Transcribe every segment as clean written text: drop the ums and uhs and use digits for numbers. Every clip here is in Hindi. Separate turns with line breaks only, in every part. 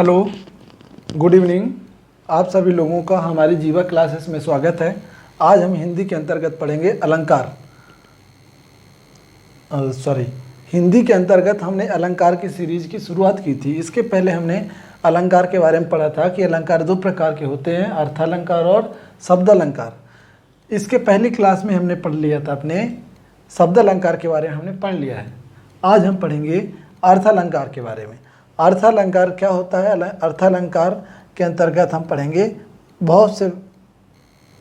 Hello, good evening. आप सभी लोगों का हमारी जीवा क्लासेस में स्वागत है। आज हम हिंदी के अंतर्गत पढ़ेंगे अलंकार। हिंदी के अंतर्गत हमने अलंकार की सीरीज की शुरुआत की थी। इसके पहले हमने अलंकार के बारे में पढ़ा था कि अलंकार दो प्रकार के होते हैं, अर्थालंकार और शब्द अलंकार। इसके पहली क्लास में हमने पढ़ लिया था, अपने शब्द अलंकार के बारे में हमने पढ़ लिया है। आज हम पढ़ेंगे अर्थालंकार के बारे में। अर्थालंकार क्या होता है? अर्थालंकार के अंतर्गत हम पढ़ेंगे बहुत से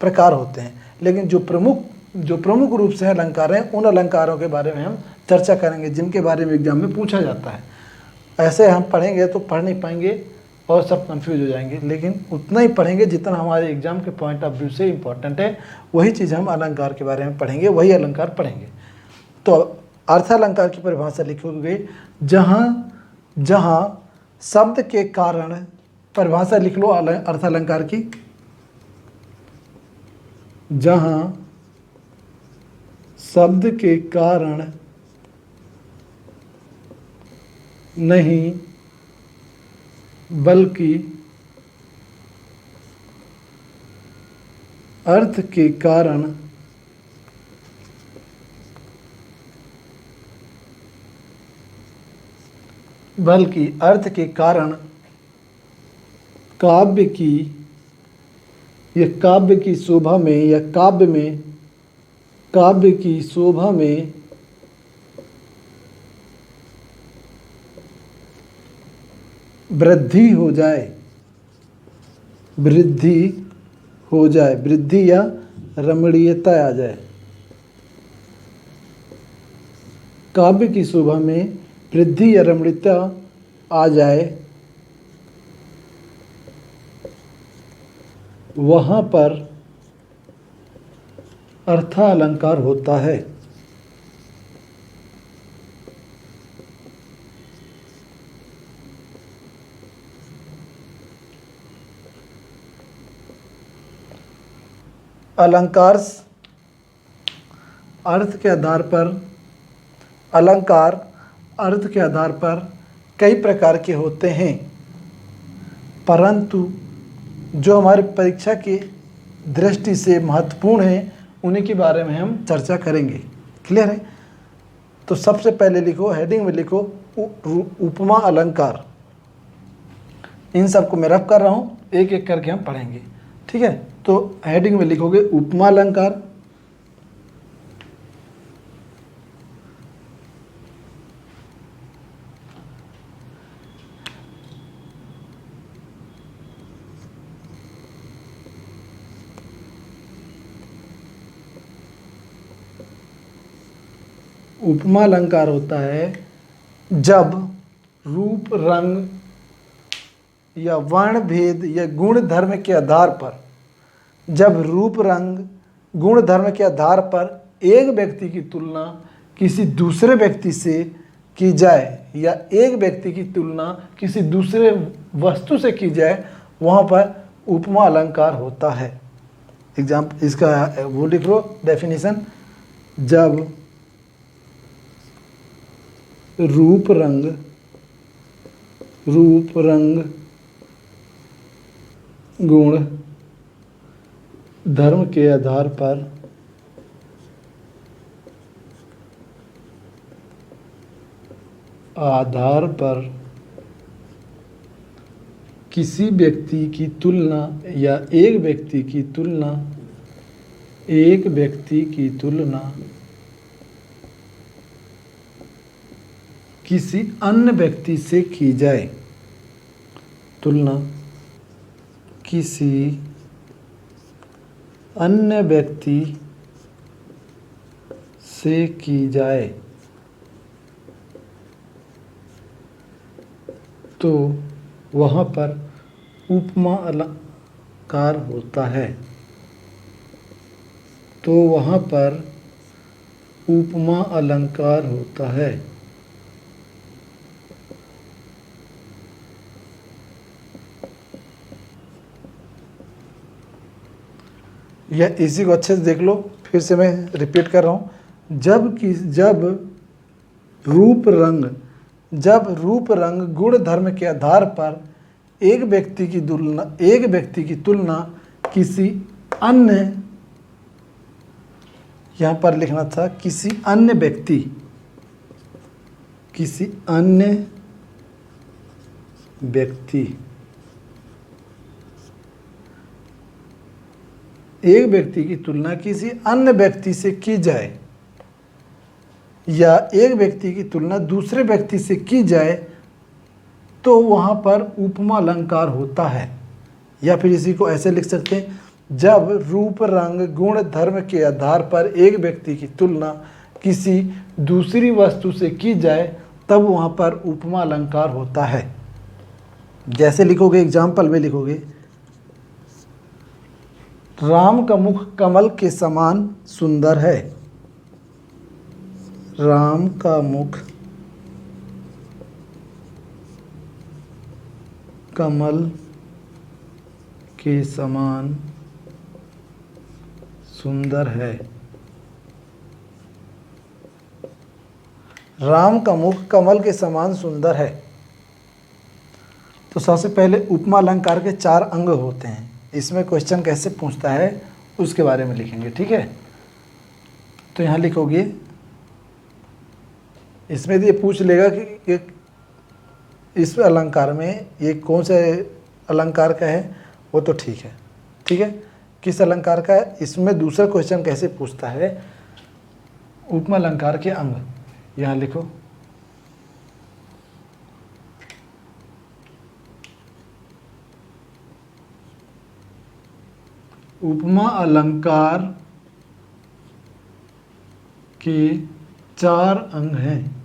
प्रकार होते हैं, लेकिन जो प्रमुख रूप से अलंकार हैं, उन अलंकारों के बारे में हम चर्चा करेंगे जिनके बारे में एग्जाम में पूछा जाता है। ऐसे हम पढ़ेंगे तो पढ़ नहीं पाएंगे और सब कंफ्यूज हो जाएंगे, लेकिन उतना ही पढ़ेंगे जितना हमारे एग्जाम के पॉइंट ऑफ व्यू से इम्पोर्टेंट है। वही चीज़ हम अलंकार के बारे में पढ़ेंगे, वही अलंकार पढ़ेंगे। तो अर्थालंकार की परिभाषा लिखोगे, जहाँ शब्द के कारण, परिभाषा लिख लो अर्थालंकार की, जहाँ शब्द के कारण नहीं बल्कि अर्थ के कारण काव्य की शोभा में या काव्य की शोभा में वृद्धि हो जाए, वृद्धि या रमणीयता आ जाए। काव्य की शोभा में वृद्धि या रमणीयता आ जाए, वहाँ पर अर्थालंकार होता है। अलंकार अर्थ के आधार पर कई प्रकार के होते हैं, परंतु जो हमारी परीक्षा की दृष्टि से महत्वपूर्ण है उन्हीं के बारे में हम चर्चा करेंगे। क्लियर है? तो सबसे पहले लिखो, हेडिंग में लिखो उपमा अलंकार। इन सबको मैं रफ कर रहा हूँ, एक एक करके हम पढ़ेंगे। ठीक है? तो हेडिंग में लिखोगे उपमा अलंकार, उपमा अलंकार होता है जब रूप, रंग या वर्ण भेद या गुण धर्म के आधार पर, एक व्यक्ति की तुलना किसी दूसरे व्यक्ति से की जाए या एक व्यक्ति की तुलना किसी दूसरे वस्तु से की जाए, वहाँ पर उपमा अलंकार होता है। एग्जाम्पल इसका वो लिख लो डेफिनेशन, जब रूप रंग गुण धर्म के आधार पर किसी व्यक्ति की तुलना या एक व्यक्ति की तुलना किसी अन्य व्यक्ति से की जाए, तो वहाँ पर उपमा अलंकार होता है। यह इसी को अच्छे से देख लो, फिर से मैं रिपीट कर रहा हूँ। जब रूप रंग गुण धर्म के आधार पर एक व्यक्ति की तुलना किसी अन्य, यहां पर लिखना था किसी अन्य व्यक्ति एक व्यक्ति की तुलना किसी अन्य व्यक्ति से की जाए या एक व्यक्ति की तुलना दूसरे व्यक्ति से की जाए तो वहाँ पर उपमा अलंकार होता है। या फिर इसी को ऐसे लिख सकते हैं, जब रूप रंग गुण धर्म के आधार पर एक व्यक्ति की तुलना किसी दूसरी वस्तु से की जाए तब वहाँ पर उपमा अलंकार होता है। जैसे लिखोगे, एग्जाम्पल में लिखोगे, राम का मुख कमल के समान सुंदर है। राम का मुख कमल के समान सुंदर है। राम का मुख कमल के समान सुंदर है। तो सबसे पहले उपमा अलंकार के 4 अंग होते हैं। इसमें क्वेश्चन कैसे पूछता है उसके बारे में लिखेंगे, ठीक है। तो यहाँ लिखोगे, इसमें ये पूछ लेगा कि इस अलंकार में ये कौन से अलंकार का है, वो तो ठीक है, किस अलंकार का है। इसमें दूसरा क्वेश्चन कैसे पूछता है, उपमा अलंकार के अंग, यहाँ लिखो, उपमा अलंकार के 4 अंग हैं।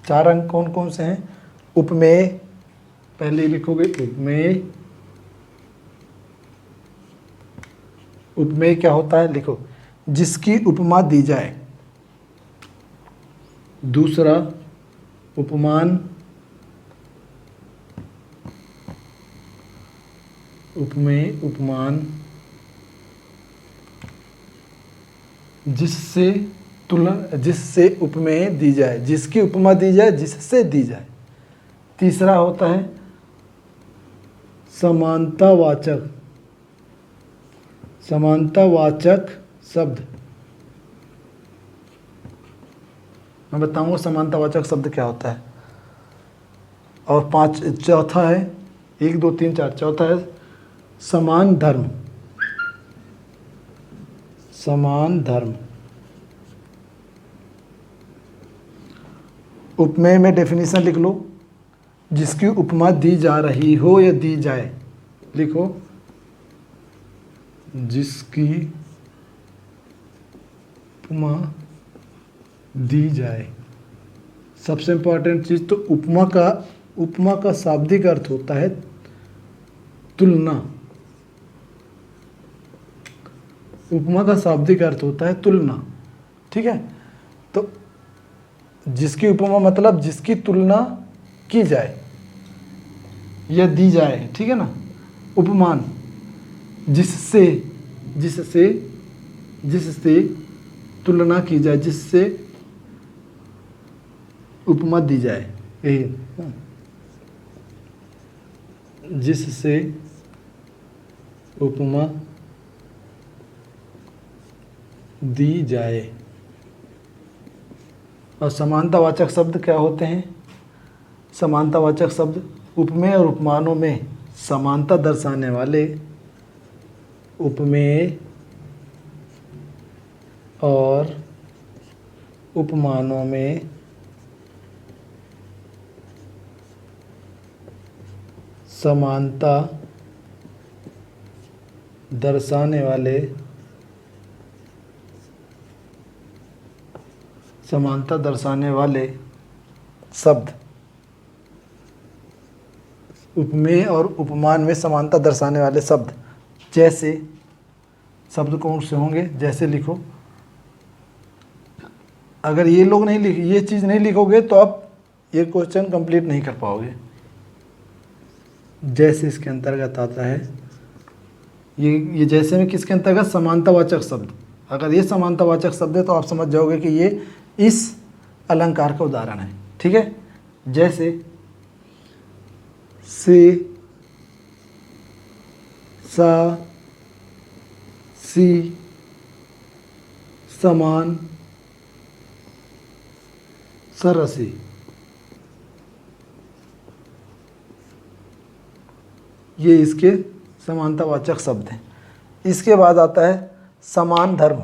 4 अंग कौन कौन से हैं? उपमेय, पहले लिखोगे उपमेय। उपमेय क्या होता है, लिखो, जिसकी उपमा दी जाए। दूसरा उपमान, उपमेय उपमान, जिससे उपमेय दी जाए, जिसकी उपमा दी जाए, जिससे दी जाए। तीसरा होता है समानतावाचक शब्द। मैं बताऊंगा समानतावाचक शब्द क्या होता है। और चौथा है, 1 2 3 4, चौथा है समान धर्म। उपमेय में डेफिनेशन लिख लो, जिसकी उपमा दी जा रही हो या दी जाए। लिखो, जिसकी उपमा दी जाए। सबसे इंपॉर्टेंट चीज तो उपमा का शाब्दिक अर्थ होता है तुलना। उपमा का शाब्दिक अर्थ होता है तुलना, ठीक है। तो जिसकी उपमा मतलब जिसकी तुलना की जाए या दी जाए, ठीक है ना। उपमान, जिससे तुलना की जाए, जिससे उपमा दी जाए, यही, जिससे उपमा दी जाए। और समानतावाचक शब्द क्या होते हैं? समानतावाचक शब्द उपमेय और उपमानों में समानता दर्शाने वाले, उपमेय और उपमानों में समानता दर्शाने वाले शब्द। उपमेय और उपमान में समानता दर्शाने वाले शब्द, जैसे शब्द कौन से होंगे? जैसे लिखो, अगर ये चीज़ नहीं लिखोगे तो आप ये क्वेश्चन कंप्लीट नहीं कर पाओगे। जैसे इसके अंतर्गत आता है, ये जैसे में किसके अंतर्गत? समानतावाचक शब्द। अगर ये समानतावाचक शब्द है तो आप समझ जाओगे कि ये इस अलंकार का उदाहरण है, ठीक है। जैसे से, सा, सी, समान, सरसी। ये इसके समानतावाचक शब्द हैं। इसके बाद आता है समान धर्म।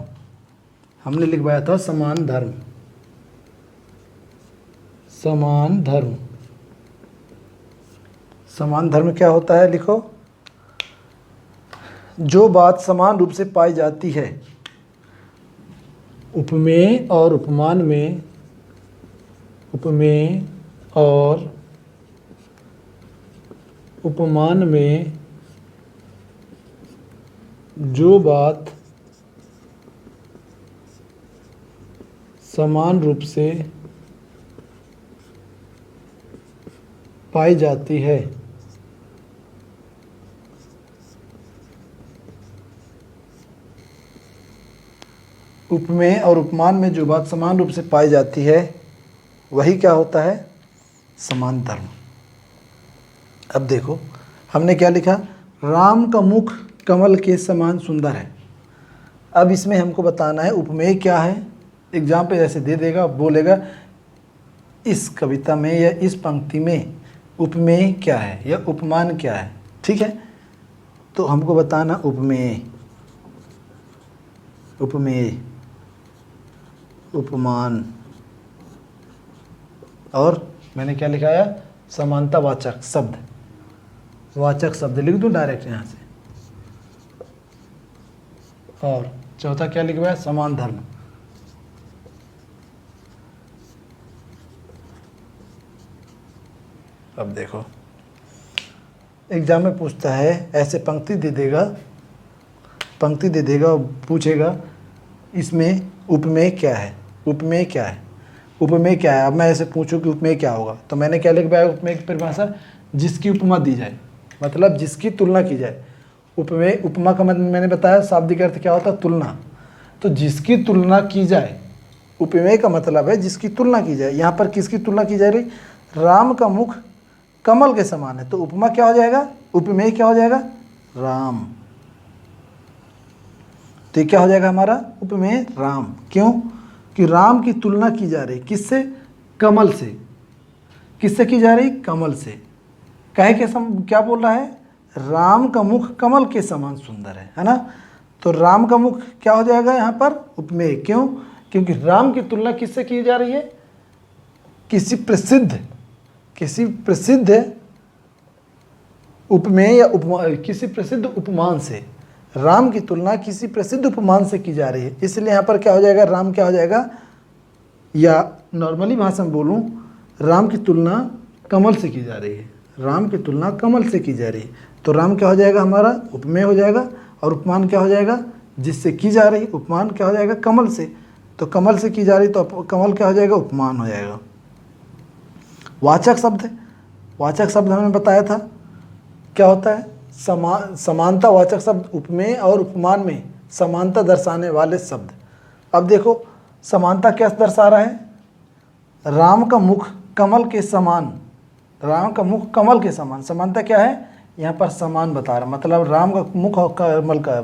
हमने लिखवाया था समान धर्म। समान धर्म, समान धर्म क्या होता है? लिखो, जो बात समान रूप से पाई जाती है उपमेय और उपमान में, उपमेय और उपमान में जो बात समान रूप से पाई जाती है उपमेय और उपमान में जो बात समान रूप से पाई जाती है वही क्या होता है? समान धर्म। अब देखो हमने क्या लिखा, राम का मुख कमल के समान सुंदर है। अब इसमें हमको बताना है उपमेय क्या है। एग्जाम पे जैसे दे देगा, बोलेगा इस कविता में या इस पंक्ति में उपमेय क्या है या उपमान क्या है। ठीक है, तो हमको बताना उपमेय, उपमेय, उपमान, और मैंने क्या लिखाया? समानतावाचक शब्द, वाचक शब्द लिख दूं डायरेक्ट यहाँ से। और चौथा क्या लिखवाया? समान धर्म। अब देखो एग्जाम में पूछता है, ऐसे पंक्ति दे देगा, पंक्ति दे देगा और पूछेगा इसमें उपमेय क्या है, उपमेय क्या है, उपमेय क्या है। अब मैं ऐसे पूछूं कि उपमेय क्या होगा, तो मैंने क्या लिखवाया? उपमेय की परिभाषा, जिसकी उपमा दी जाए, मतलब जिसकी तुलना की जाए। उपमेय, उपमा का मतलब मैंने बताया शाब्दिक अर्थ क्या होता है? तुलना। तो जिसकी तुलना की जाए, उपमेय का मतलब है जिसकी तुलना की जाए। यहाँ पर किसकी तुलना की जा रही? राम का मुख कमल के समान है, तो उपमा क्या हो जाएगा? उपमेय क्या हो जाएगा? राम। तो ये क्या हो जाएगा हमारा? उपमेय राम। क्यों? कि राम की तुलना की जा रही किससे? कमल से। किससे की जा रही? कमल से। कहे के क्या बोल रहा है? राम का मुख कमल के समान सुंदर है ना। तो राम का मुख क्या हो जाएगा यहाँ पर? उपमेय। क्यों? क्योंकि राम की तुलना किससे की जा रही है? किसी प्रसिद्ध उपमेय या किसी प्रसिद्ध उपमान से। राम की तुलना किसी प्रसिद्ध उपमान से की जा रही है, इसलिए यहाँ पर क्या हो जाएगा? राम क्या हो जाएगा? या नॉर्मली भाषा में बोलूँ, राम की तुलना कमल से की जा रही है। राम की तुलना कमल से की जा रही है, तो राम क्या हो जाएगा हमारा? उपमेय हो जाएगा। और उपमान क्या हो जाएगा? जिससे की जा रही। उपमान क्या हो जाएगा? कमल से। तो कमल से की जा रही, तो कमल क्या हो जाएगा? उपमान हो जाएगा। वाचक शब्द है। वाचक शब्द हमने बताया था क्या होता है? समानता वाचक शब्द, उपमेय और उपमान में समानता दर्शाने वाले शब्द। अब देखो समानता क्या दर्शा रहा है? राम का मुख कमल के समान, राम का मुख कमल के समान। समानता क्या है? यहाँ पर समान बता रहा, मतलब राम का मुख और कमल का,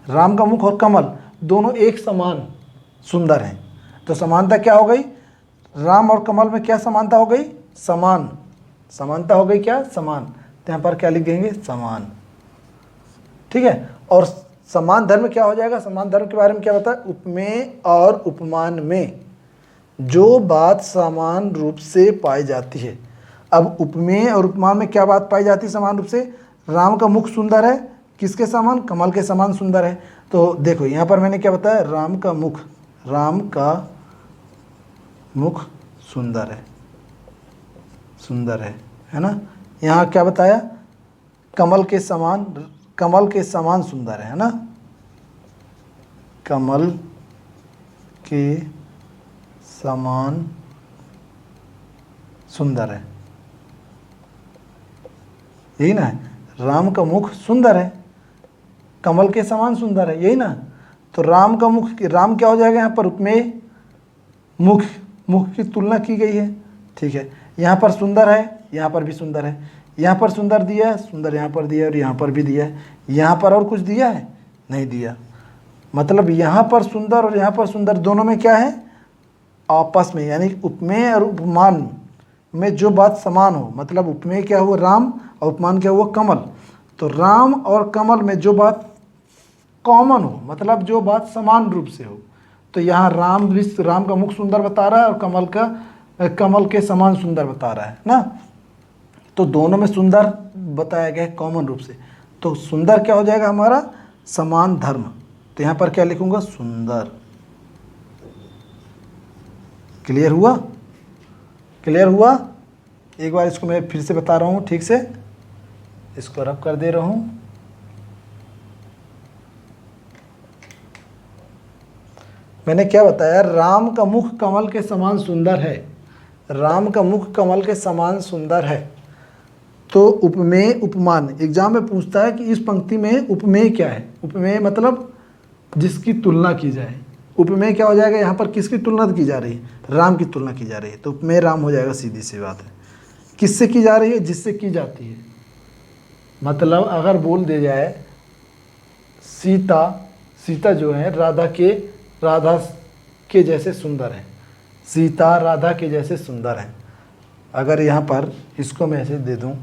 राम का मुख और कमल दोनों एक समान सुंदर हैं। तो समानता क्या हो गई? राम और कमल में क्या समानता हो गई? समान। समानता हो गई क्या? समान। तो यहाँ पर क्या लिख देंगे? समान। ठीक है। और समान धर्म क्या हो जाएगा? समान धर्म के बारे में क्या बताया? उपमेय और उपमान में जो बात समान रूप से पाई जाती है। अब उपमेय और उपमान में क्या बात पाई जाती है समान रूप से? राम का मुख सुंदर है, किसके समान? कमल के समान सुंदर है। तो देखो यहाँ पर मैंने क्या बताया? राम का मुख, राम का मुख सुंदर है, सुंदर है ना। यहाँ क्या बताया? कमल के समान, कमल के समान सुंदर है ना। कमल के समान सुंदर है, यही ना है। राम का मुख सुंदर है, कमल के समान सुंदर है, यही ना। तो राम का मुख, राम क्या हो जाएगा यहाँ पर? उपमेय। मुख, मुख की तुलना की गई है। ठीक है, यहाँ पर सुंदर है, यहाँ पर भी सुंदर है, यहाँ पर सुंदर दिया है, सुंदर यहाँ पर दिया है और यहाँ पर भी दिया है। यहाँ पर और कुछ दिया है? नहीं दिया। मतलब यहाँ पर सुंदर और यहाँ पर सुंदर दोनों में क्या है? आपस में, यानी उपमेय और उपमान में जो बात समान हो, मतलब उपमेय क्या हुआ? राम, और उपमान क्या हुआ? कमल। तो राम और कमल में जो बात कॉमन हो, मतलब जो बात समान रूप से हो, तो यहाँ राम का मुख सुंदर बता रहा है और कमल के समान सुंदर बता रहा है ना। तो दोनों में सुंदर बताया गया है कॉमन रूप से। तो सुंदर क्या हो जाएगा हमारा? समान धर्म। तो यहाँ पर क्या लिखूंगा? सुंदर। क्लियर हुआ? क्लियर हुआ? एक बार इसको मैं फिर से बता रहा हूँ ठीक से, इसको रब कर दे रहा हूँ। मैंने क्या बताया? राम का मुख कमल के समान सुंदर है। राम का मुख कमल के समान सुंदर है। तो उपमेय उपमान, एग्जाम में पूछता है कि इस पंक्ति में उपमेय क्या है? उपमेय मतलब जिसकी तुलना की जाए। उपमेय क्या हो जाएगा? यहाँ पर किसकी तुलना की जा रही है? राम की तुलना की जा रही है, तो उपमेय राम हो जाएगा, सीधी सी बात है। किससे की जा रही है? जिससे की जाती है। मतलब अगर बोल दिया जाए सीता जो है राधा के जैसे सुंदर है, सीता राधा के जैसे सुंदर है। अगर यहाँ पर इसको मैं ऐसे दे दूँ,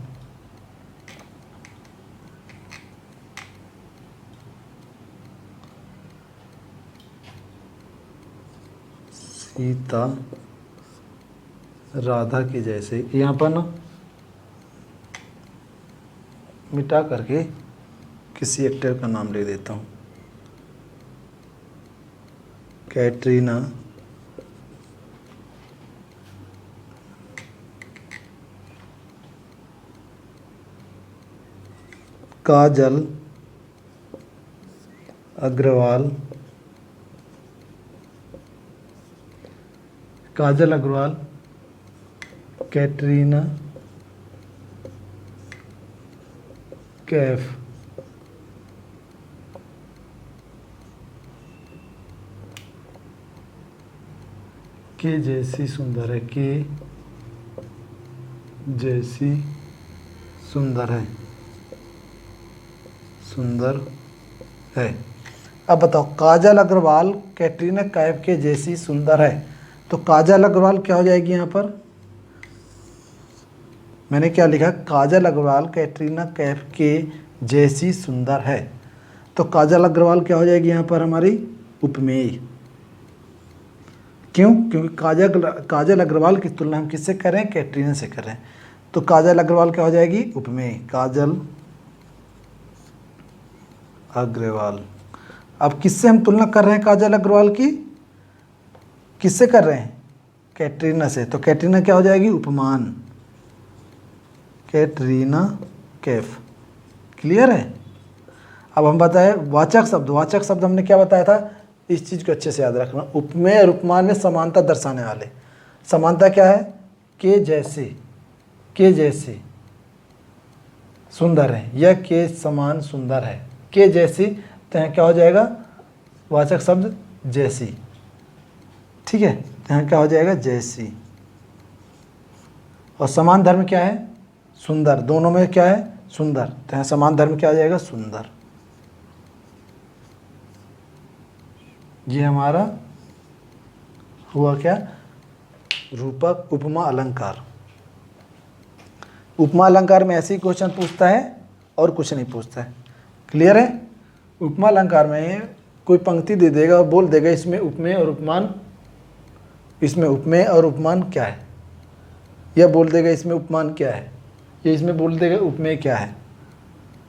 सीता राधा के जैसे, यहाँ पर ना मिटा करके किसी एक्टर का नाम ले देता हूँ, कैटरीना काजल अग्रवाल, कैटरीना कैफ के जैसी सुंदर है, के जैसी सुंदर है, सुंदर है। अब बताओ, काजल अग्रवाल कैटरीना कैफ के जैसी सुंदर है, तो काजल अग्रवाल क्या हो जाएगी? यहाँ पर मैंने क्या लिखा? काजल अग्रवाल कैटरीना कैफ के जैसी सुंदर है। तो काजल अग्रवाल क्या हो जाएगी यहाँ पर? हमारी उपमेय। क्यों? क्योंकि काजल अग्रवाल की तुलना हम किससे कर रहे हैं? कैटरीना से कर रहे हैं। तो काजल अग्रवाल क्या हो जाएगी? उपमेय। काजल अग्रवाल। अब किससे हम तुलना कर रहे हैं? काजल अग्रवाल की किससे कर रहे हैं? कैटरीना से। तो कैटरीना क्या हो जाएगी? उपमान। कैटरीना कैफ। क्लियर है? अब हम बताएं वाचक शब्द हमने क्या बताया था? इस चीज़ को अच्छे से याद रखना। उपमेय और उपमान में समानता दर्शाने वाले। समानता क्या है? के जैसे सुंदर है, या के समान सुंदर है। के जैसी, तो यहाँ क्या हो जाएगा? वाचक शब्द जैसी। ठीक है, तो यहाँ क्या हो जाएगा? जैसी। और समान धर्म क्या है? सुंदर। दोनों में क्या है? सुंदर। तो यहाँ समान धर्म क्या आ जाएगा? सुंदर। ये हमारा हुआ क्या? रूपक उपमा अलंकार। उपमा अलंकार में ऐसे ही क्वेश्चन पूछता है और कुछ नहीं पूछता है। क्लियर है? उपमा अलंकार में कोई पंक्ति दे देगा और बोल देगा इसमें उपमेय और उपमान क्या है, या बोल देगा इसमें उपमान क्या है, या इसमें बोल देगा उपमेय क्या है।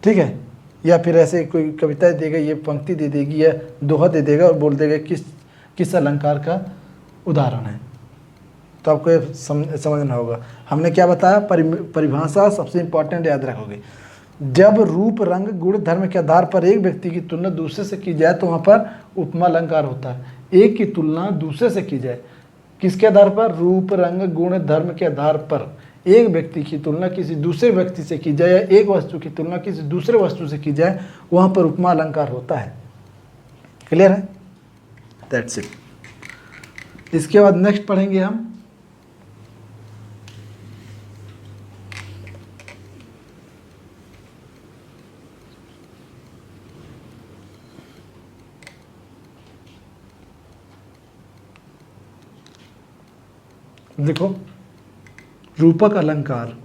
ठीक है? या फिर ऐसे कोई कविता देगा, ये पंक्ति दे देगी या दोहा दे देगा और बोल देगा किस अलंकार का उदाहरण है। तो आपको ये समझना होगा। हमने क्या बताया? परिभाषा सबसे इंपॉर्टेंट याद रखोगे। जब रूप रंग गुण धर्म के आधार पर एक व्यक्ति की तुलना दूसरे से की जाए तो वहाँ पर उपमा अलंकार होता है। एक की तुलना दूसरे से की जाए, किसके आधार पर? रूप रंग गुण धर्म के आधार पर एक व्यक्ति की तुलना किसी दूसरे व्यक्ति से की जाए, या एक वस्तु की तुलना किसी दूसरे वस्तु से की जाए, वहाँ पर उपमा अलंकार होता है। क्लियर है? That's it. इसके बाद नेक्स्ट पढ़ेंगे हम लिखो, रूपक अलंकार।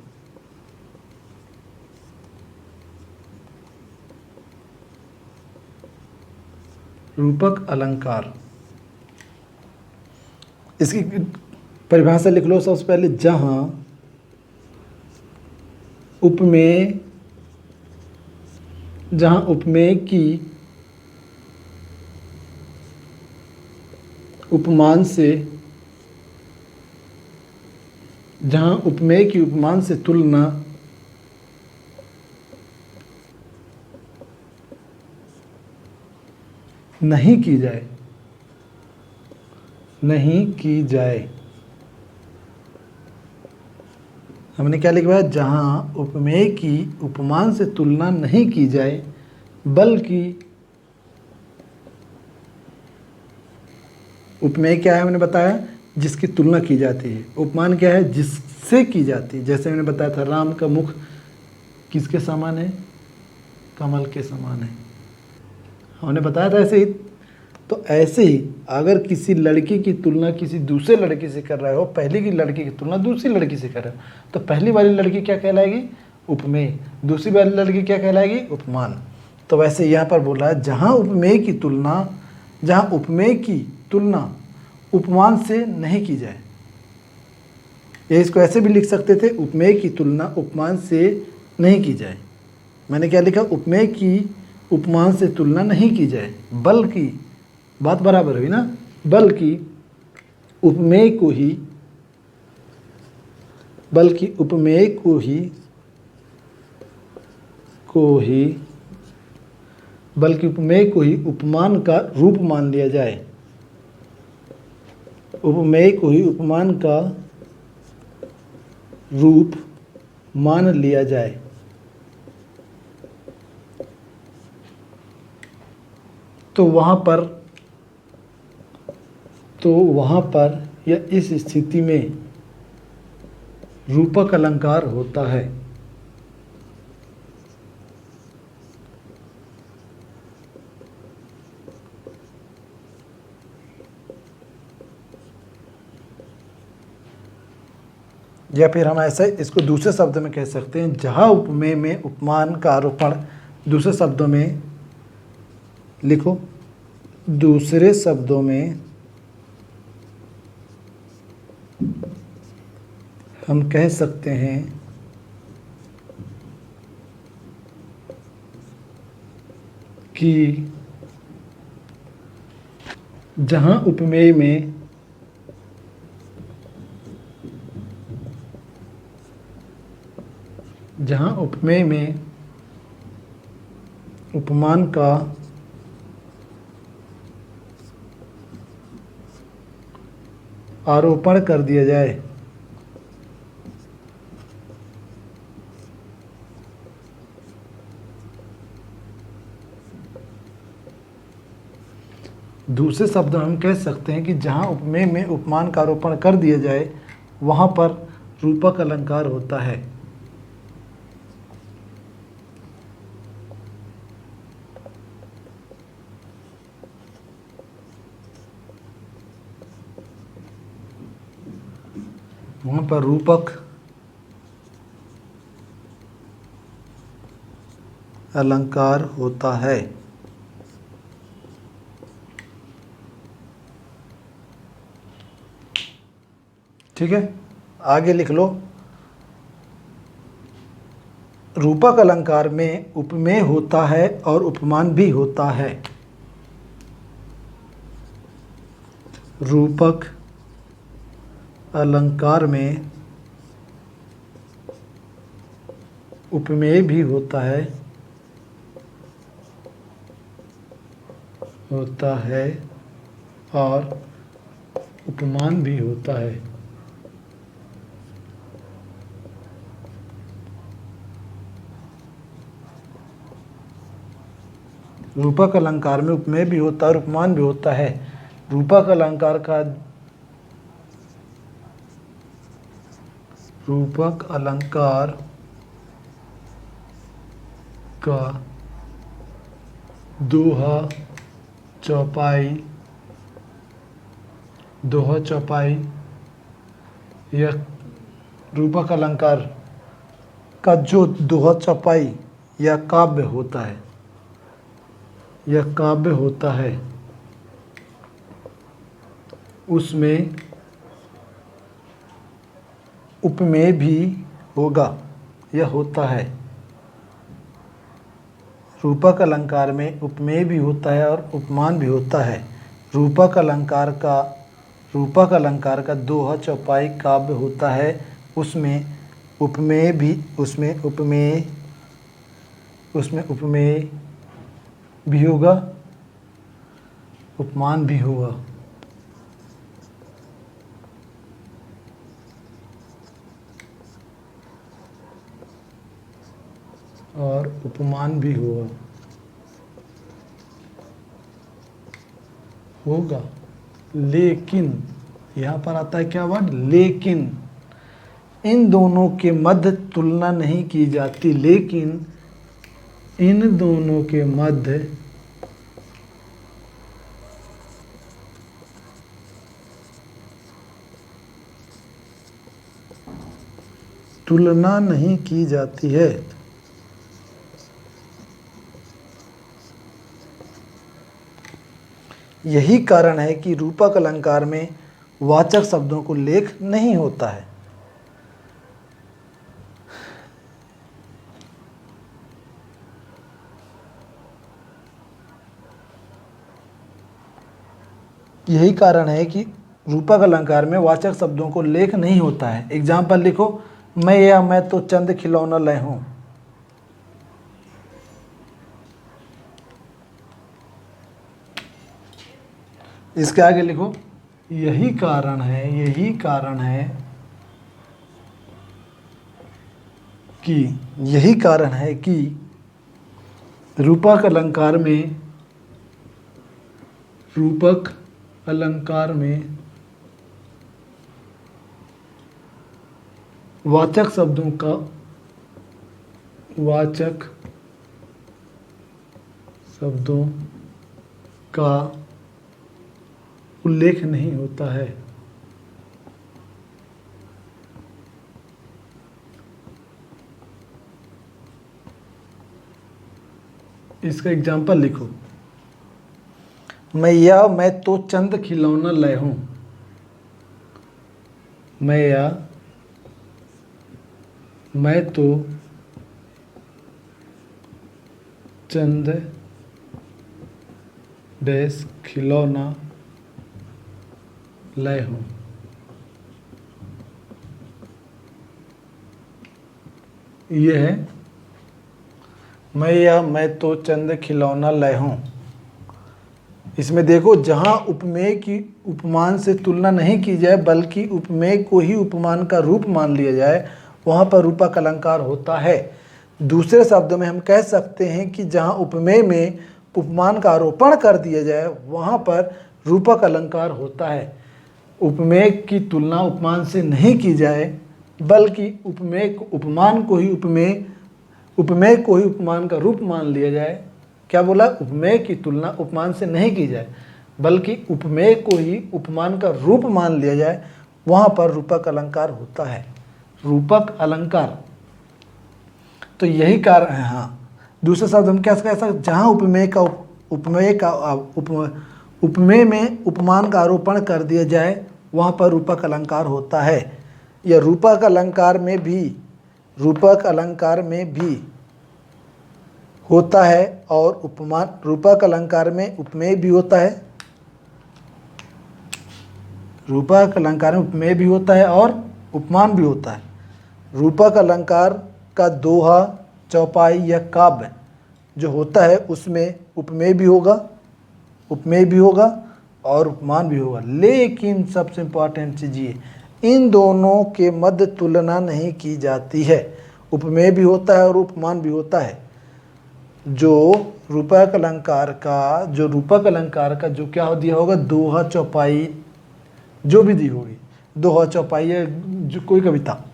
रूपक अलंकार, इसकी परिभाषा लिख लो सबसे पहले। जहां उपमेय, जहां उपमेय की उपमान से, जहां उपमेय की उपमान से तुलना नहीं की जाए, नहीं की जाए। हमने क्या लिखा है? जहां उपमेय की उपमान से तुलना नहीं की जाए, बल्कि उपमेय क्या है हमने बताया? जिसकी तुलना की जाती है। उपमान क्या है? जिससे की जाती है। जैसे मैंने बताया था, राम का मुख किसके समान है? कमल के समान है, हमने बताया था ऐसे ही। तो ऐसे ही अगर किसी लड़की की तुलना किसी दूसरे लड़की से कर रहे हो, पहली की लड़की की तुलना दूसरी लड़की से कर रहे हो, तो पहली वाली लड़की क्या कहलाएगी? उपमेय। दूसरी वाली लड़की क्या कहलाएगी? उपमान। तो वैसे यहाँ पर बोला है, जहाँ उपमेय की तुलना, जहाँ उपमेय की तुलना उपमान से नहीं की जाए। ये इसको ऐसे भी लिख सकते थे, उपमेय की तुलना उपमान से नहीं की जाए। मैंने क्या लिखा? उपमेय की उपमान से तुलना नहीं की जाए, बल्कि, बात बराबर हुई ना, बल्कि उपमेय को ही, बल्कि उपमेय को ही, बल्कि उपमेय को ही उपमान का रूप मान लिया जाए। उपमेय को ही उपमान का रूप मान लिया जाए। तो वहाँ पर या इस स्थिति में रूपक अलंकार होता है। या फिर हम ऐसे इसको दूसरे शब्द में कह सकते हैं, जहाँ उपमेय में उपमान का आरोपण, दूसरे शब्दों में लिखो, दूसरे शब्दों में हम कह सकते हैं कि जहाँ उपमेय में उपमान का आरोपण कर दिया जाए, दूसरे शब्द हम कह सकते हैं कि जहाँ उपमेय में उपमान का आरोपण कर दिया जाए, वहाँ पर रूपक अलंकार होता है। वहाँ पर रूपक अलंकार होता है। ठीक है, आगे लिख लो। रूपक अलंकार में उपमेय होता है और उपमान भी होता है। रूपक अलंकार में उपमेय भी होता है और उपमान भी होता है। रूपक अलंकार में उपमेय भी होता है और उपमान भी होता है। रूपक अलंकार का दोहा चौपाई यह रूपक अलंकार का जो दोहा चौपाई या काव्य होता है, यह काव्य होता है, उसमें उपमेय भी होगा। यह होता है, रूपक अलंकार में उपमेय भी होता है और उपमान भी होता है। रूपक अलंकार का दोहा चौपाई काव्य होता है, उसमें उपमेय भी होगा, उपमान भी होगा। और उपमान भी होगा। लेकिन यहाँ पर आता है क्या वर्ड, लेकिन इन दोनों के मध्य तुलना नहीं की जाती। लेकिन इन दोनों के मध्य तुलना नहीं की जाती है। यही कारण है कि रूपक अलंकार में वाचक शब्दों को लेख नहीं होता है। यही कारण है कि रूपक अलंकार में वाचक शब्दों को लेख नहीं होता है। एग्जाम्पल लिखो, मैं तो चंद खिलौना लय हूं। इसके आगे लिखो, यही कारण है कि रूपक अलंकार में वाचक शब्दों का उल्लेख नहीं होता है। इसका एग्जाम्पल लिखो, मैं तो चंद खिलौना लय हूं। मैं तो चंद डैश खिलौना लय हूं। यह है मैं तो चंद खिलौना लय हूं। इसमें देखो, जहां उपमेय की उपमान से तुलना नहीं की जाए बल्कि उपमेय को ही उपमान का रूप मान लिया जाए, वहां पर रूपक अलंकार होता है। दूसरे शब्दों में हम कह सकते हैं कि जहां उपमेय में उपमान का आरोपण कर दिया जाए वहां पर रूपक अलंकार होता है। उपमेय की तुलना उपमान से नहीं की जाए बल्कि उपमान को ही उपमेय को ही उपमान का रूप मान लिया जाए। क्या बोला, उपमेय की तुलना उपमान से नहीं की जाए बल्कि उपमेय को ही उपमान का रूप मान लिया जाए, वहां पर रूपक अलंकार होता है। रूपक अलंकार, तो यही कारण है। हाँ, दूसरे शब्द हम क्या कह सकते, जहां उपमेय में उपमान का आरोपण कर दिया जाए वहां पर रूपक अलंकार होता है। यह रूपक अलंकार में भी होता है और रूपक अलंकार में उपमेय भी होता है। रूपक अलंकार में उपमेय भी होता है और उपमान भी होता है। रूपक अलंकार का दोहा चौपाई या काव्य जो होता है उसमें उपमेय भी होगा और उपमान भी होगा। लेकिन सबसे इम्पॉर्टेंट चीज़ ये, इन दोनों के मध्य तुलना नहीं की जाती है। उपमेय भी होता है और उपमान भी होता है। जो रूपक अलंकार का जो क्या हो दिया होगा, दोहा चौपाई जो भी दी होगी, दोहा चौपाई या जो कोई कविता,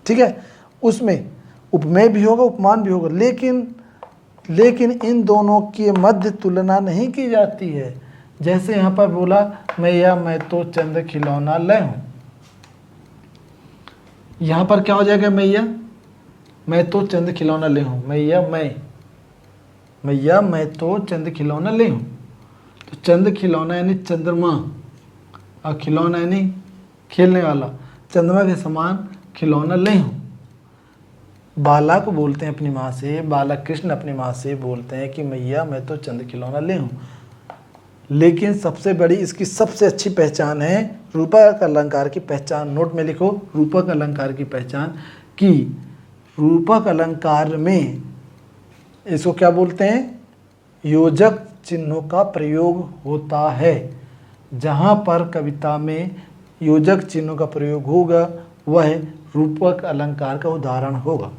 ठीक है, उसमें उपमेय भी होगा उपमान भी होगा। लेकिन इन दोनों के मध्य तुलना नहीं की जाती है। जैसे यहाँ पर बोला, मैं तो चंद खिलौना लय हूँ। यहाँ पर क्या हो जाएगा मैया, मैं तो चंद खिलौना ले हूँ, मैया मैं तो चंद खिलौना ले हूँ। तो चंद खिलौना यानी चंद्रमा, और खिलौना यानी खेलने वाला, चंद्रमा के समान खिलौना ले हूँ। बालक बोलते हैं अपनी माँ से, बालक कृष्ण अपनी माँ से बोलते हैं कि मैया मैं तो चंद खिलौना ले हूँ। लेकिन सबसे बड़ी इसकी सबसे अच्छी पहचान है रूपक अलंकार की पहचान। नोट में लिखो रूपक अलंकार की पहचान, कि रूपक अलंकार में इसको क्या बोलते हैं, योजक चिन्हों का प्रयोग होता है। जहाँ पर कविता में योजक चिन्हों का प्रयोग होगा वह रूपक अलंकार का उदाहरण होगा।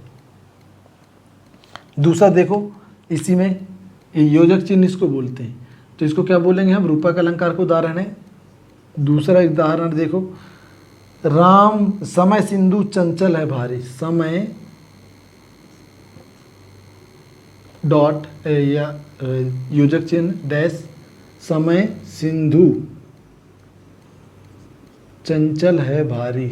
दूसरा देखो, इसी में ये योजक चिन्ह इसको बोलते हैं, तो इसको क्या बोलेंगे हम, रूपक अलंकार का उदाहरण है। दूसरा उदाहरण देखो, राम समय सिंधु चंचल है भारी, समय डॉट या योजक चिन्ह डैश समय सिंधु चंचल है भारी।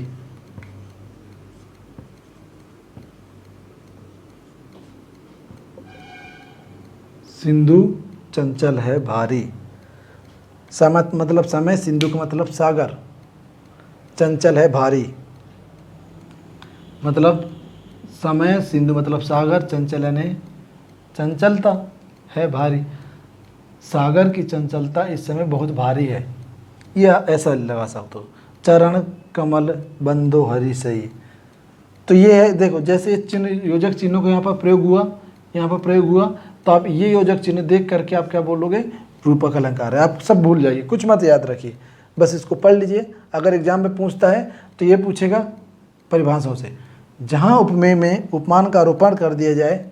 सिंधु चंचल है भारी, समय मतलब समय, सिंधु का मतलब सागर, चंचल है भारी मतलब समय, सिंधु मतलब सागर, चंचल यानी चंचलता, है भारी, सागर की चंचलता इस समय बहुत भारी है, या ऐसा लगा सकते हो। चरण कमल बंदो हरि सही, तो ये है देखो, जैसे चिन्ह योजक चिन्हों को यहाँ पर प्रयोग हुआ, यहाँ पर प्रयोग हुआ, तो आप ये योजक चिन्ह देख करके आप क्या बोलोगे, रूपक अलंकार है। आप सब भूल जाइए, कुछ मत याद रखिए, बस इसको पढ़ लीजिए। अगर एग्जाम में पूछता है तो ये पूछेगा परिभाषाओं से, जहाँ उपमेय में उपमान का आरोपण कर दिया जाए,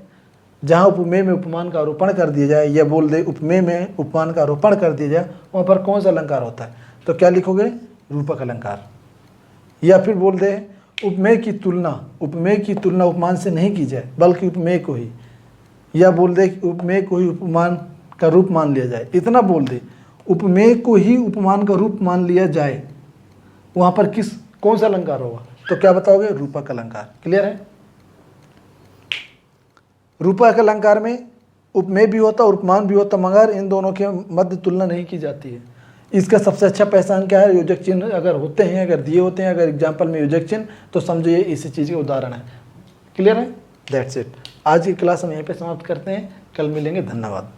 जहाँ उपमेय में उपमान का आरोपण कर दिया जाए, या बोल दे उपमेय में उपमान का आरोपण कर दिया जाए, वहाँ पर कौन सा अलंकार होता है, तो क्या लिखोगे, रूपक अलंकार। या फिर बोल दे उपमेय की तुलना उपमान से नहीं की जाए बल्कि उपमेय को ही, या बोल दे उपमेय को ही उपमान का रूप मान लिया जाए, इतना बोल दे उपमेय को ही उपमान का रूप मान लिया जाए, वहाँ पर कौन सा अलंकार होगा, तो क्या बताओगे, रूपक अलंकार। क्लियर है। रूपक अलंकार में उपमेय भी होता और उपमान भी होता, मगर इन दोनों के मध्य तुलना नहीं की जाती है। इसका सबसे अच्छा पहचान क्या है, योजक चिन्ह अगर होते हैं, अगर दिए होते हैं, अगर एग्जाम्पल में योजक चिन्ह, तो समझो ये इसी चीज़ के उदाहरण है। क्लियर है, दैट्स इट। आज की क्लास हम यहीं पे समाप्त करते हैं, कल मिलेंगे, धन्यवाद।